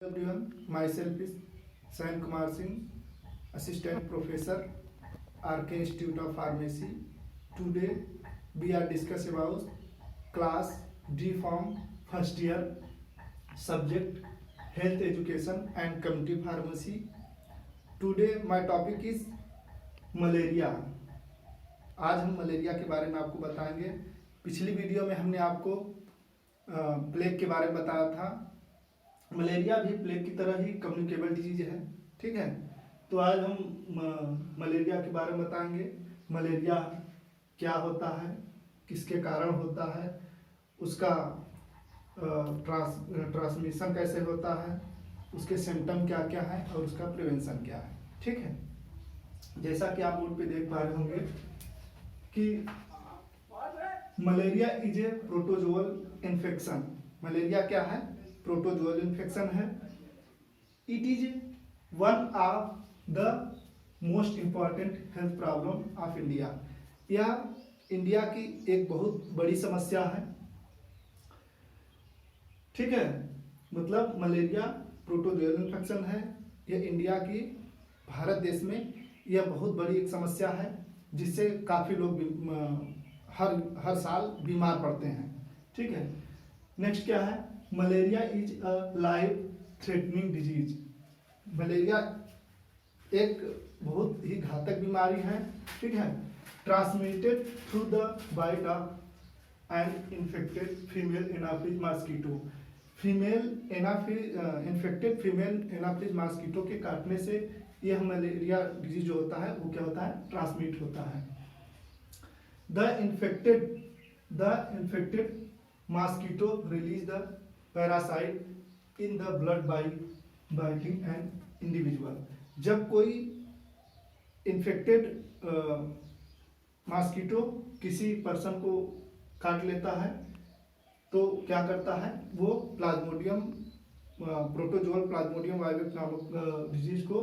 Everyone, myself is Sayan Kumar Singh, Assistant Professor, RK Institute of Pharmacy. Today we are discussing about class D Form first year subject Health Education and Community Pharmacy. Today my topic is malaria. आज हम malaria के बारे में आपको बताएंगे। पिछली video में हमने आपको प्लेग के बारे में बताया था। मलेरिया भी प्लेग की तरह ही कम्युनिकेबल डिजीज है, ठीक है। तो आज हम मलेरिया के बारे में बताएंगे। मलेरिया क्या होता है, किसके कारण होता है, उसका ट्रांसमिशन कैसे होता है, उसके सिम्टम क्या क्या है और उसका प्रिवेंशन क्या है, ठीक है। जैसा कि आप बोर्ड पे देख पा रहे होंगे कि malaria is a protozoal infection. Malaria क्या है? प्रोटोजोअल इन्फेक्शन है। It is one of the most important health problem of India. यह इंडिया की एक बहुत बड़ी समस्या है, ठीक है। मतलब मलेरिया प्रोटोजोअल इन्फेक्शन है। यह इंडिया की, भारत देश में यह बहुत बड़ी एक समस्या है जिससे काफ़ी लोग हर साल बीमार पड़ते हैं, ठीक है। नेक्स्ट क्या है? Malaria is a life threatening disease. Malaria एक बहुत ही घातक बीमारी है, ठीक है। Transmitted through the bite of an infected female anopheles mosquito. Infected female anopheles mosquito के काटने से यह मलेरिया डिजीज जो होता है वो क्या होता है? ट्रांसमिट होता है। The infected mosquito release the parasite in the blood bye biting an individual. जब कोई इन्फेक्टेड मॉस्किटो किसी पर्सन को काट लेता है तो क्या करता है? वो प्लाज्मोडियम, प्रोटोजोअल प्लाज्मोडियम वायरस नामक डिजीज को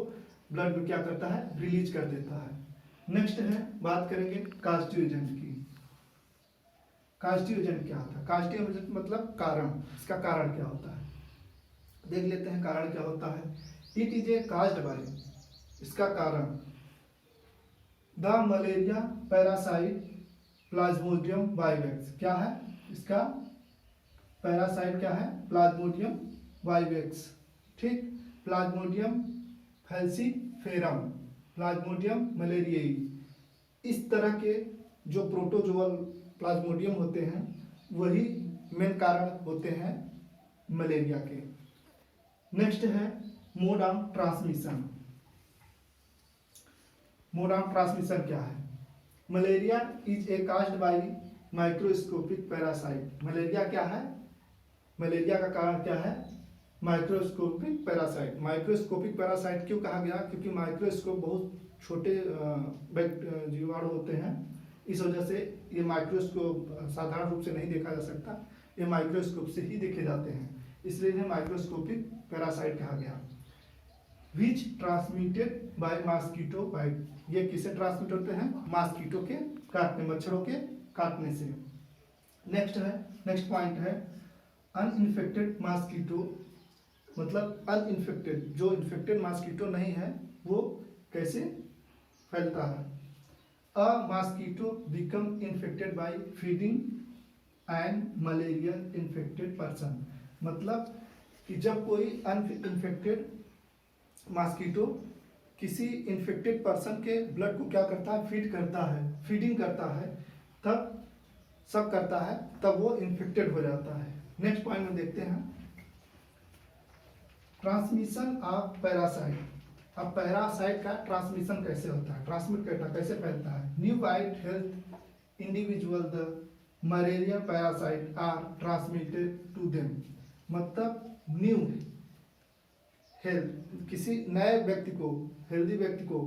ब्लड में क्या करता है? रिलीज कर देता है। नेक्स्ट है, बात करेंगे कास्टिव एजेंट की। कास्टिव एजेंट क्या होता है? कास्टिव एजेंट मतलब कारण। इसका कारण क्या होता है देख लेते हैं। कारण क्या होता है? It is a caused by, इसका कारण the malaria parasite plasmodium vivax. क्या है इसका? पैरासाइट क्या है? प्लाज्मोडियम वाइवेक्स, ठीक। Plasmodium falciparum, plasmodium malariae. इस तरह के जो प्रोटोजोअल प्लाज्मोडियम होते हैं वही मेन कारण होते हैं मलेरिया के। नेक्स्ट है mode of transmission. Mode of transmission क्या है? Malaria is a caused bye microscopic parasite. Malaria क्या है? मलेरिया का कारण क्या है? Microscopic parasite. माइक्रोस्कोपिक पैरासाइट क्यों कहा गया? क्योंकि माइक्रोस्कोप बहुत छोटे जीवाणु होते हैं, इस वजह से ये माइक्रोस्कोप साधारण रूप से नहीं देखा जा सकता, ये माइक्रोस्कोप से ही देखे जाते हैं, इसलिए इन्हें माइक्रोस्कोपिक पैरासाइट कहा गया। विच ट्रांसमिटेड बाय मॉस्किटो बाइट। ये किसे ट्रांसमिट होते हैं? मॉस्किटो के काटने, मच्छरों के काटने से। नेक्स्ट पॉइंट है अनइन्फेक्टेड मॉस्किटो। मतलब अनइन्फेक्टेड, जो इन्फेक्टेड मॉस्किटो नहीं है वो कैसे फैलता है? A mosquito become infected by feeding an malaria infected person. मतलब कि जब कोई अनइन्फेक्टेड मॉस्किटो किसी इन्फेक्टेड पर्सन के ब्लड को क्या करता है? फीड करता है, फीडिंग करता है, तब सब करता है, तब वो इन्फेक्टेड हो जाता है। नेक्स्ट पॉइंट में देखते हैं ट्रांसमिशन ऑफ पैरासाइट। अब पैरासाइट का ट्रांसमिशन कैसे होता है? ट्रांसमिट करता कैसे फैलता है? New bite health individual the malaria parasite are transmitted to them. मतलब न्यू हेल्थ, किसी नए व्यक्ति को, हेल्दी व्यक्ति को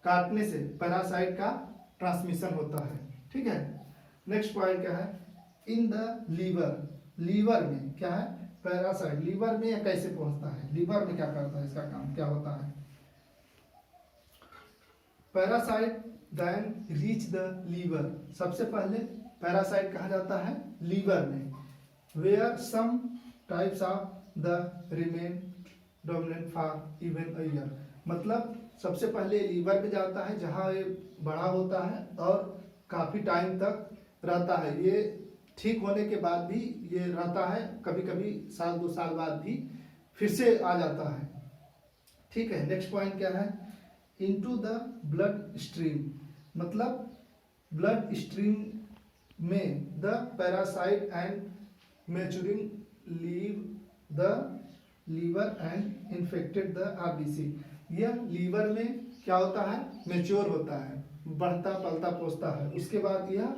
काटने से पैरासाइट का ट्रांसमिशन होता है, ठीक है। नेक्स्ट पॉइंट क्या है? In the liver. लीवर में क्या है? पैरासाइट लीवर में या कैसे पहुंचता है? लीवर में क्या करता है? इसका काम क्या होता है? Parasite then reach the liver. सबसे पहले पैरासाइट कहा जाता है लीवर में, where some types of the remain dominant for even a year. मतलब सबसे पहले लीवर पे जाता है जहाँ ये बड़ा होता है और काफ़ी टाइम तक रहता है। ये ठीक होने के बाद भी ये रहता है, कभी कभी साल 2 साल बाद भी फिर से आ जाता है। ठीक है, नेक्स्ट पॉइंट क्या है, इनटू द ब्लड स्ट्रीम। मतलब ब्लड स्ट्रीम में the parasite and maturing leave the liver and infected the RBC. यह लीवर में क्या होता है, मैच्योर होता है, बढ़ता पलता पोसता है। उसके बाद यह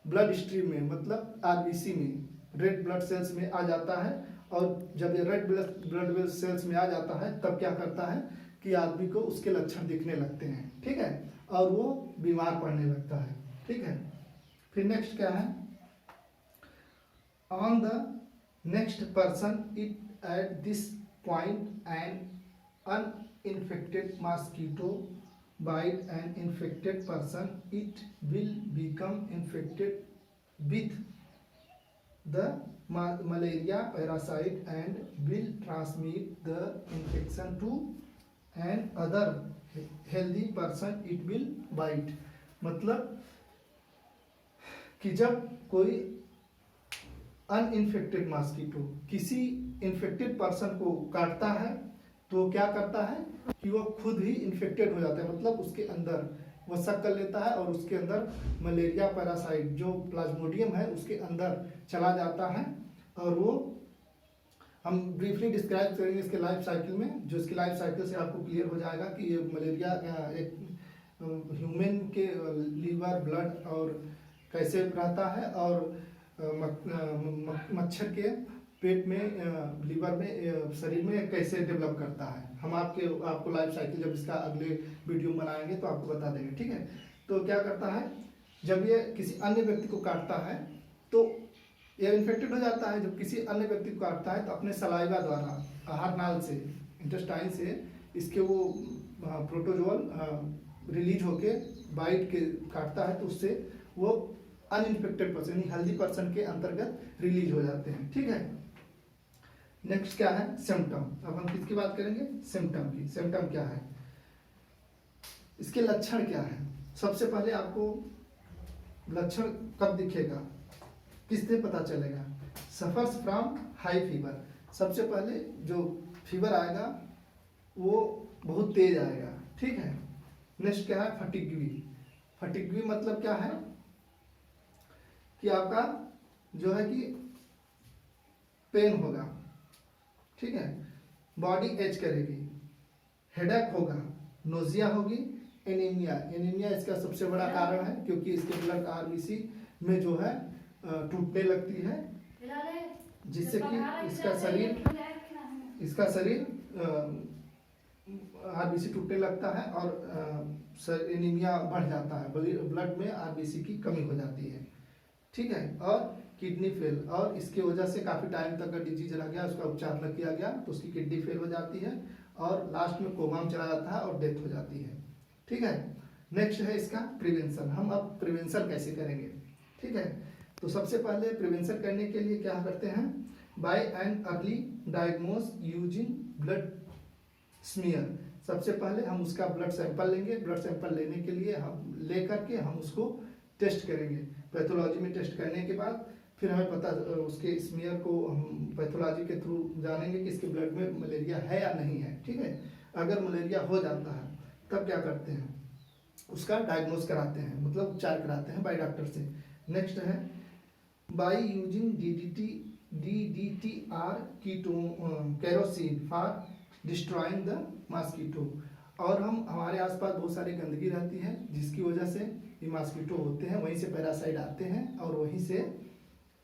ब्लड स्ट्रीम में मतलब आरबीसी में रेड ब्लड सेल्स में आ जाता है। और जब ये रेड ब्लड सेल्स में आ जाता है तब क्या करता है कि आदमी को उसके लक्षण दिखने लगते हैं। ठीक है, और वो बीमार पड़ने लगता है। ठीक है, फिर नेक्स्ट क्या है, on the next person it at this point and uninfected mosquito bite an infected person, it will become infected with the malaria parasite and will transmit the infection to an other healthy person it will bite। मतलब कि जब कोई uninfected mosquito किसी infected person को काटता है तो क्या करता है कि वो खुद ही इन्फेक्टेड हो जाता है। मतलब उसके अंदर वो शक कर लेता है और उसके अंदर मलेरिया पैरासाइट जो प्लाज्मोडियम है उसके अंदर चला जाता है। और वो हम ब्रीफली डिस्क्राइब करेंगे इसके लाइफ साइकिल में, जो इसकी लाइफ साइकिल से आपको क्लियर हो जाएगा कि ये मलेरिया एक ह्यूमन के लीवर ब्लड और कैसे रहता है और मच्छर के पेट में लीवर में शरीर में कैसे डेवलप करता है। हम आपको लाइफ साइकिल जब इसका अगले वीडियो में बनाएंगे तो आपको बता देंगे। ठीक है, तो क्या करता है, जब ये किसी अन्य व्यक्ति को काटता है तो ये इन्फेक्टेड हो जाता है। जब किसी अन्य व्यक्ति को काटता है तो अपने सलाइवा द्वारा, आहार नाल से, इंटेस्टाइन से इसके वो प्रोटोजोल रिलीज होके बाइट के काटता है तो उससे वो अनइन्फेक्टेड पर्सन यानी हेल्दी पर्सन के अंतर्गत रिलीज हो जाते हैं। ठीक है, नेक्स्ट क्या है, सिम्टम। अब हम किसकी बात करेंगे, सिम्टम की। सिम्टम क्या है, इसके लक्षण क्या है। सबसे पहले आपको लक्षण कब दिखेगा, किससे पता चलेगा, सफर्स फ्रॉम हाई फीवर। सबसे पहले जो फीवर आएगा वो बहुत तेज आएगा। ठीक है, नेक्स्ट क्या है, फटिग्वी। फटिग्वी मतलब क्या है कि आपका जो है कि पेन होगा। ठीक है, बॉडी एच करेगी, हेडेक होगा, नोजिया होगी, एनीमिया। एनीमिया इसका सबसे बड़ा कारण है क्योंकि इसके ब्लड आरबीसी में जो है टूटने लगती है, जिससे कि इसका शरीर आरबीसी टूटने लगता है और एनीमिया बढ़ जाता है, ब्लड में आरबीसी की कमी हो जाती है। ठीक है, और किडनी फेल, और इसकी वजह से काफ़ी टाइम तक डिजीज रह गया, उसका उपचार न किया गया तो उसकी किडनी फेल हो जाती है और लास्ट में कोमा में चला जाता है और डेथ हो जाती है। ठीक है, नेक्स्ट है इसका प्रिवेंशन। हम अब प्रिवेंशन कैसे करेंगे। ठीक है, तो सबसे पहले प्रिवेंशन करने के लिए क्या करते हैं, by an early diagnose using blood smear. सबसे पहले हम उसका ब्लड सैंपल लेंगे। ब्लड सैंपल लेने के लिए हम ले करके हम उसको टेस्ट करेंगे। पैथोलॉजी में टेस्ट करने के बाद फिर हमें पता उसके स्मीयर को हम पैथोलॉजी के थ्रू जानेंगे कि इसके ब्लड में मलेरिया है या नहीं है। ठीक है, अगर मलेरिया हो जाता है तब क्या करते हैं, उसका डायग्नोस कराते हैं, मतलब उपचार कराते हैं बाई डॉक्टर से। नेक्स्ट है by using DDT or kerosene for destroying the mosquito. और हमारे आसपास बहुत सारी गंदगी रहती है जिसकी वजह से ये मॉस्किटो होते हैं, वहीं से पैरासाइट आते हैं और वहीं से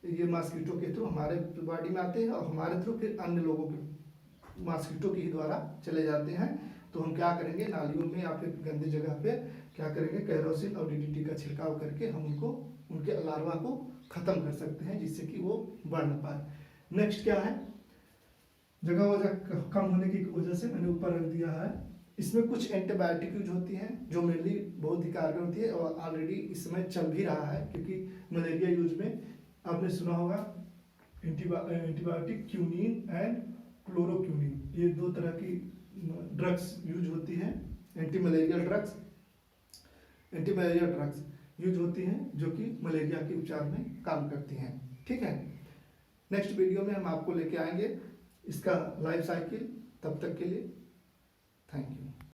ये मॉस्किटो के थ्रू हमारे बॉडी में आते हैं और हमारे थ्रू फिर अन्य लोगों के मॉस्किटो के ही द्वारा चले जाते हैं। तो हम क्या करेंगे, नालियों में या फिर गंदी जगह पे क्या करेंगे, केरोसिन और DDT का छिड़काव करके हम उनके लार्वा को खत्म कर सकते हैं जिससे कि वो बढ़ न पाए। नेक्स्ट क्या है, जगह कम होने की वजह से मैंने ऊपर रख दिया है, इसमें कुछ एंटीबायोटिक यूज होती हैं जो मेनली बहुत ही कारगर होती है और ऑलरेडी इस समय चल भी रहा है क्योंकि मलेरिया यूज में आपने सुना होगा एंटीबायोटिक क्यूनिन एंड क्लोरोक्विनिन, ये 2 तरह की ड्रग्स यूज होती हैं, एंटी मलेरियल ड्रग्स यूज होती हैं जो कि मलेरिया के उपचार में काम करती हैं। ठीक है, नेक्स्ट वीडियो में हम आपको लेके आएंगे इसका लाइफ साइकिल। तब तक के लिए थैंक यू।